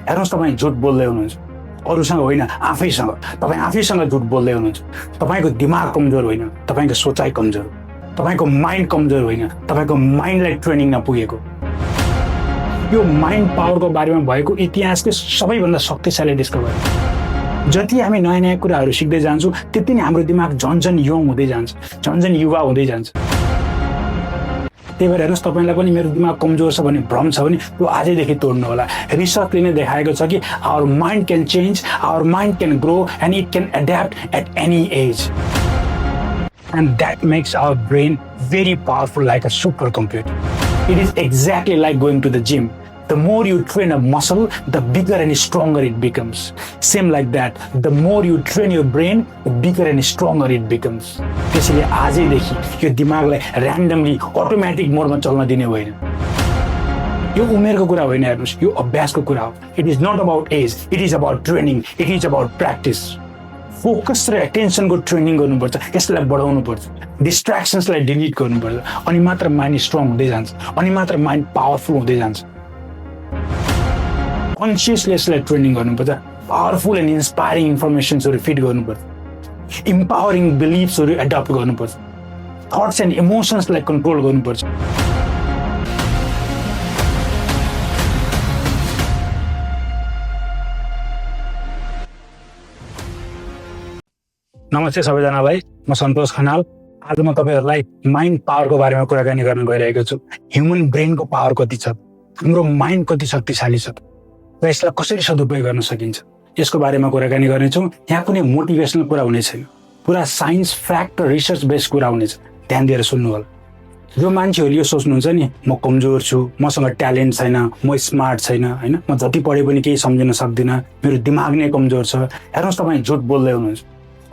हेर्नुहोस् तपाईँ झुट बोल्दै हुनुहुन्छ, अरूसँग होइन आफैसँग। तपाईँ आफैसँग झुट बोल्दै हुनुहुन्छ। तपाईँको दिमाग कमजोर होइन, तपाईँको सोचाइ कमजोर, तपाईँको माइन्ड कमजोर होइन, तपाईँको माइन्डलाई ट्रेनिङ नपुगेको। यो माइन्ड पावरको बारेमा भएको इतिहासको सबैभन्दा शक्तिशाली डिस्कभरी। जति हामी नयाँ नयाँ कुराहरू सिक्दै जान्छौँ त्यति नै हाम्रो दिमाग झन् यङ हुँदै जान्छ, झन् युवा हुँदै जान्छ। त्यही भएर हेर्नुहोस्, तपाईँलाई पनि मेरो दिमाग कमजोर छ भन्ने भ्रम छ भने त्यो आजैदेखि तोड्नु होला। रिसर्चले नै देखाएको छ कि our mind can change, our mind can grow and it can adapt at any age. And that makes our brain very powerful, like a supercomputer. It is exactly like going to the gym. The more you train a muscle, the bigger and stronger it becomes. Same like that. The more you train your brain, the bigger and stronger it becomes. त्यसैले आजैदेखि यो दिमागलाई र्यान्डमली automatic मोडमा चल्न दिने होइन। यो उमेरको कुरा होइन हेर्नुहोस्, यो अभ्यासको कुरा हो। It is not about age. It is about training. It is about practice. Focus र एटेन्सनको ट्रेनिङ गर्नुपर्छ, यसलाई बढाउनु पर्छ, डिस्ट्र्याक्सन्सलाई डिलिट गर्नुपर्छ, अनि मात्र माइन्ड स्ट्रङ हुँदै जान्छ, अनि मात्र माइन्ड पावरफुल हुँदै जान्छ। कन्सियसली यसलाई ट्रेनिङ गर्नुपर्छ, पावरफुल एन्ड इन्सपायरिङ इन्फर्मेसन्सहरू फिड गर्नुपर्छ, इम्पावरिङ बिलिफ्सहरू एडप्ट गर्नुपर्छ, थट्स एन्ड इमोसन्सलाई कन्ट्रोल गर्नुपर्छ। नमस्ते सबैजनालाई, म सन्तोष खनाल। आज म तपाईँहरूलाई माइन्ड पावरको बारेमा कुराकानी गर्न गइरहेको छु। ह्युमन ब्रेनको पावर कति छ, हाम्रो माइन्ड कति शक्तिशाली छ र यसलाई कसरी सदुपयोग गर्न सकिन्छ, यसको बारेमा कुराकानी गर्नेछौँ। यहाँ कुनै मोटिभेसनल कुरा हुने छैन, पुरा साइन्स, फ्याक्ट र रिसर्च बेस्ड कुरा हुनेछ। ध्यान दिएर सुन्नु होला। जो मान्छेहरूले यो सोच्नुहुन्छ नि, म कमजोर छु, मसँग ट्यालेन्ट छैन, म स्मार्ट छैन, होइन, म जति पढे पनि केही सम्झिन सक्दिनँ, मेरो दिमाग नै कमजोर छ। हेर्नुहोस्, तपाईँ झुट बोल्दै हुनुहुन्छ,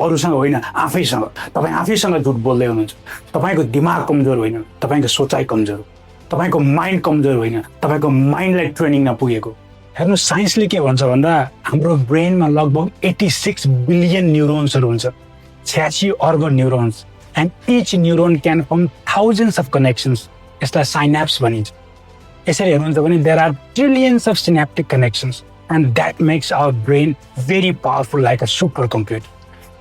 अरूसँग होइन आफैसँग। तपाईँ आफैसँग झुट बोल्दै हुनुहुन्छ। तपाईँको दिमाग कमजोर होइन, तपाईँको सोचाइ कमजोर, तपाईँको माइन्ड कमजोर होइन, तपाईँको माइन्डलाई ट्रेनिङ नपुगेको। हेर्नुहोस्, साइन्सले के भन्छ भन्दा हाम्रो ब्रेनमा लगभग 86 बिलियन न्युरोन्सहरू हुन्छ, 86 अर्ब neurons, and each neuron can form thousands of connections. यसलाई साइनाप्स भनिन्छ। यसरी हेर्नुहुन्छ भने there are trillions of synaptic connections, and that makes our brain very powerful, like a super computer.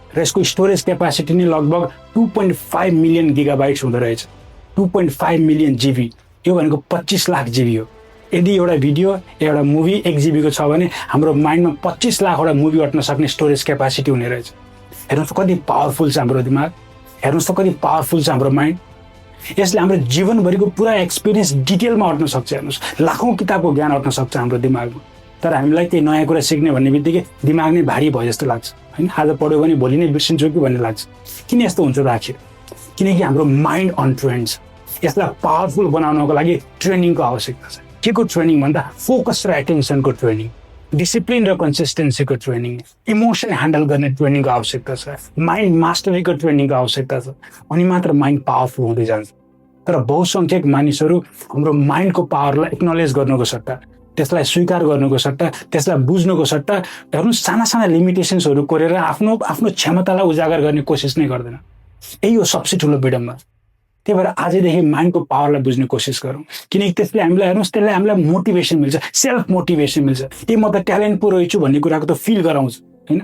र यसको स्टोरेज क्यापासिटी नै लगभग 2.5 मिलियन गिगाबाइट्स हुँदो रहेछ। 2.5 मिलियन जिबी, यो भनेको 25 लाख जिबी हो। यदि एउटा भिडियो, एउटा मुभी 1 जिबीको छ भने हाम्रो माइन्डमा 25 लाखवटा मुभी अट्न सक्ने स्टोरेज क्यापासिटी हुने रहेछ। हेर्नुहोस् कति पावरफुल छ हाम्रो दिमाग, हेर्नुहोस् त कति पावरफुल छ हाम्रो माइन्ड। यसले हाम्रो जीवनभरिको पुरा एक्सपिरियन्स डिटेलमा अट्न सक्छ। हेर्नुहोस्, लाखौँ किताबको ज्ञान अट्न सक्छ हाम्रो दिमागमा। तर हामीलाई केही नयाँ कुरा सिक्ने भन्ने बित्तिकै दिमाग नै भारी भयो जस्तो लाग्छ, होइन। आज पढ्यो भने भोलि नै बिर्सिन्छु कि भन्ने लाग्छ। किन यस्तो हुन्छ त आखिर? किनकि हाम्रो माइन्ड अनट्रेन्ड छ। यसलाई पावरफुल बनाउनको लागि ट्रेनिङको आवश्यकता छ। के को ट्रेनिङ भन्दा फोकस र एटेन्सनको ट्रेनिङ, डिसिप्लिन र कन्सिस्टेन्सीको ट्रेनिङ, इमोसन ह्यान्डल गर्ने ट्रेनिङको आवश्यकता छ, माइन्ड मास्टरीको ट्रेनिङको आवश्यकता छ, अनि मात्र माइन्ड पावरफुल हुँदै जान्छ। तर बहुसङ्ख्यक मानिसहरू हाम्रो माइन्डको पावरलाई एक्नोलेज गर्नुको सट्टा, त्यसलाई स्वीकार गर्नुको सट्टा, त्यसलाई बुझ्नुको सट्टा हेर्नुहोस् साना साना लिमिटेसन्सहरू कोरेर आफ्नो क्षमतालाई उजागर गर्ने कोसिस नै गर्दैन। यही हो सबसे ठुलो विडम्बना। त्यही भएर आजैदेखि माइन्डको पावरलाई बुझ्ने कोसिस गरौँ, किनकि त्यसले हामीलाई मोटिभेसन मिल्छ, सेल्फ मोटिभेसन मिल्छ। म त ट्यालेन्ट पो रहेछु भन्ने कुराको त फिल गराउँछ, होइन।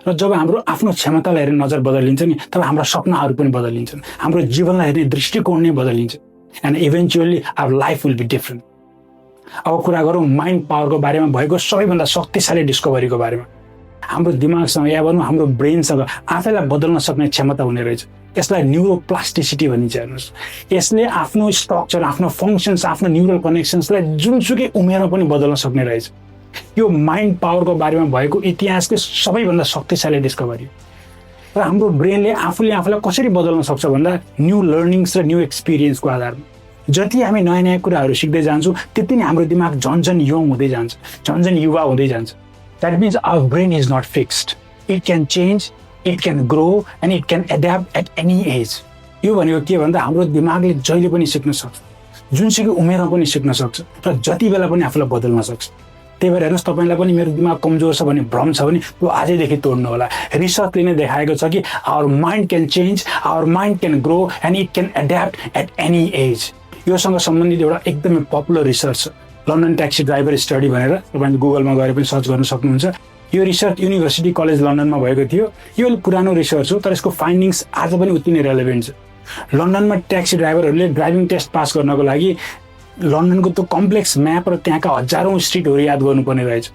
र जब हाम्रो आफ्नो क्षमतालाई हेर्ने नजर बदलिन्छ नि, तब हाम्रा सपनाहरू पनि बदलिन्छन्, हाम्रो जीवनलाई हेर्ने दृष्टिकोण नै बदलिन्छ, and eventually our life will be different. अब कुरा गरौँ माइन्ड पावरको बारेमा भएको सबैभन्दा शक्तिशाली डिस्कभरीको बारेमा। हाम्रो दिमागसँग या भनौँ हाम्रो ब्रेनसँग आफैलाई बदल्न सक्ने क्षमता हुने रहेछ। यसलाई न्युरोप्लास्टिसिटी भनिन्छ। हेर्नुहोस्, यसले आफ्नो स्ट्रक्चर, आफ्नो फङ्सन्स, आफ्नो न्युरल कनेक्सन्सलाई जुनसुकै उमेरमा पनि बदल्न सक्ने रहेछ। यो माइन्ड पावरको बारेमा भएको इतिहासको सबैभन्दा शक्तिशाली डिस्कभरी। र हाम्रो ब्रेनले आफूलाई कसरी बदल्न सक्छ भन्दा न्यू लर्निङ्स र न्यू एक्सपिरियन्सको आधारमा। जति हामी नयाँ नयाँ कुराहरू सिक्दै जान्छौँ त्यति नै हाम्रो दिमाग झन् यङ हुँदै जान्छ, झन् युवा हुँदै जान्छ। That means our brain is not fixed. It can change, it can grow and it can adapt at any age. यो भनेको के भन्दा हाम्रो दिमागले जहिले पनि सिक्न सक्छ, जुनसुकै उमेरमा पनि सिक्न सक्छ, र जति बेला पनि आफूलाई बदल्न सक्छ। त्यही भएर हेर्नुहोस्, तपाईँलाई पनि मेरो दिमाग कमजोर छ भन्ने भ्रम छ भने त्यो आजैदेखि तोड्नु होला। रिसर्चले नै देखाएको छ कि our mind can change, our mind can grow and it can adapt at any age. योसँग सम्बन्धित एउटा एकदमै पपुलर रिसर्च छ, लन्डन ट्याक्सी ड्राइभर स्टडी भनेर तपाईँले गुगलमा गएर पनि सर्च गर्न सक्नुहुन्छ। यो रिसर्च युनिभर्सिटी कलेज लन्डनमा भएको थियो। यो पुरानो रिसर्च हो तर यसको फाइन्डिङ्स आज पनि उति नै रेलेभेन्ट छ। लन्डनमा ट्याक्सी ड्राइभरहरूले ड्राइभिङ टेस्ट पास गर्नको लागि लन्डनको त्यो कम्प्लेक्स म्याप र त्यहाँका हजारौँ स्ट्रिटहरू याद गर्नुपर्ने रहेछ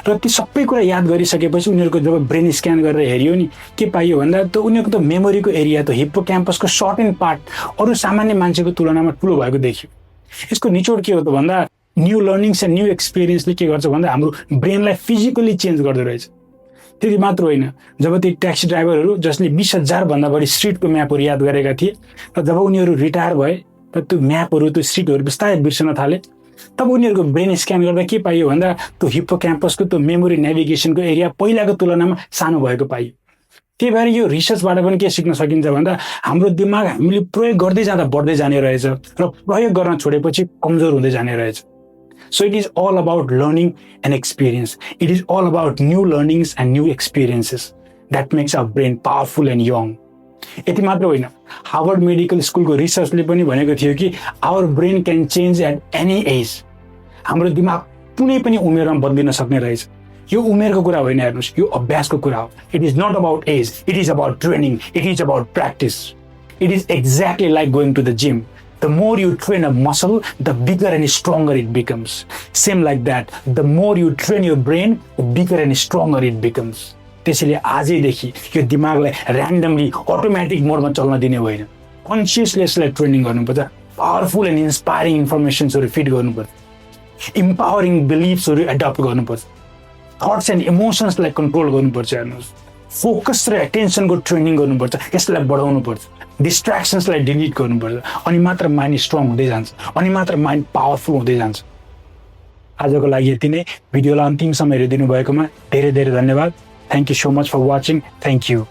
र ती सबै कुरा याद गरिसकेपछि उनीहरूको जब ब्रेन स्क्यान गरेर हेरियो नि के पाइयो भन्दा त उनीहरूको त मेमोरीको एरिया त हिप्पोक्याम्पसको सर्ट एन्ड पार्ट अरू सामान्य मान्छेको तुलनामा ठुलो भएको देखियो। यसको निचोड के हो त भन्दा न्यू लर्निङ्स एन्ड न्यू एक्सपिरियन्सले के गर्छ भन्दा हाम्रो ब्रेनलाई फिजिकली चेन्ज गर्दो रहेछ। त्यति मात्र होइन, जब ती ट्याक्सी ड्राइभरहरू जसले 20,000 भन्दा बढी स्ट्रिटको म्यापहरू याद गरेका थिए र जब उनीहरू रिटायर भए त त्यो म्यापहरू त्यो स्ट्रिटहरू बिस्तारै बिर्सन थाले, तब उनीहरूको ब्रेन स्क्यान गर्दा के पाइयो भन्दा त्यो हिप्पोक्याम्पसको त्यो मेमोरी नेभिगेसनको एरिया पहिलाको तुलनामा सानो भएको पाइयो। त्यही भएर यो रिसर्चबाट पनि के सिक्न सकिन्छ भन्दा हाम्रो दिमाग हामीले प्रयोग गर्दै जाँदा बढ्दै जाने रहेछ र प्रयोग गर्न छोडेपछि कमजोर हुँदै जाने रहेछ। So it is all about learning and experience. It is all about new learnings and new experiences that makes our brain powerful and young. यति मात्र होइन, हार्वर्ड मेडिकल स्कुलको रिसर्चले पनि भनेको थियो कि our brain can change at any age. हाम्रो दिमाग कुनै पनि उमेरमा बदलिन सक्ने रहेछ। यो उमेरको कुरा होइन, हेर्नुहोस्, यो अभ्यासको कुरा हो। It is not about age, it is about training, it is about practice. It is exactly like going to the gym. The more you train a muscle, the bigger and stronger it becomes. Same like that, the more you train your brain, the bigger and stronger it becomes. त्यसैले आजैदेखि यो दिमागलाई randomly automatic मोडमा चल्न दिने होइन, consciously यसलाई training गर्नुपर्छ। Powerful and inspiring इन्फर्मेसन्सहरू feed गर्नुपर्छ, इम्पावरिङ बिलिफ्सहरू एडप्ट गर्नुपर्छ, थट्स एन्ड इमोसन्सलाई कन्ट्रोल गर्नुपर्छ। हेर्नुहोस्, फोकस र एटेन्सनको ट्रेनिङ गर्नुपर्छ, यसलाई बढाउनुपर्छ, डिस्ट्र्याक्सन्सलाई डिलिट गर्नुपर्छ, अनि मात्र माइन्ड स्ट्रङ हुँदै जान्छ, अनि मात्र माइन्ड पावरफुल हुँदै जान्छ। आजको लागि यति नै। भिडियोलाई अन्तिमसम्म हेरिदिनु भएकोमा धेरै धेरै धन्यवाद। Thank you so much for watching. Thank you.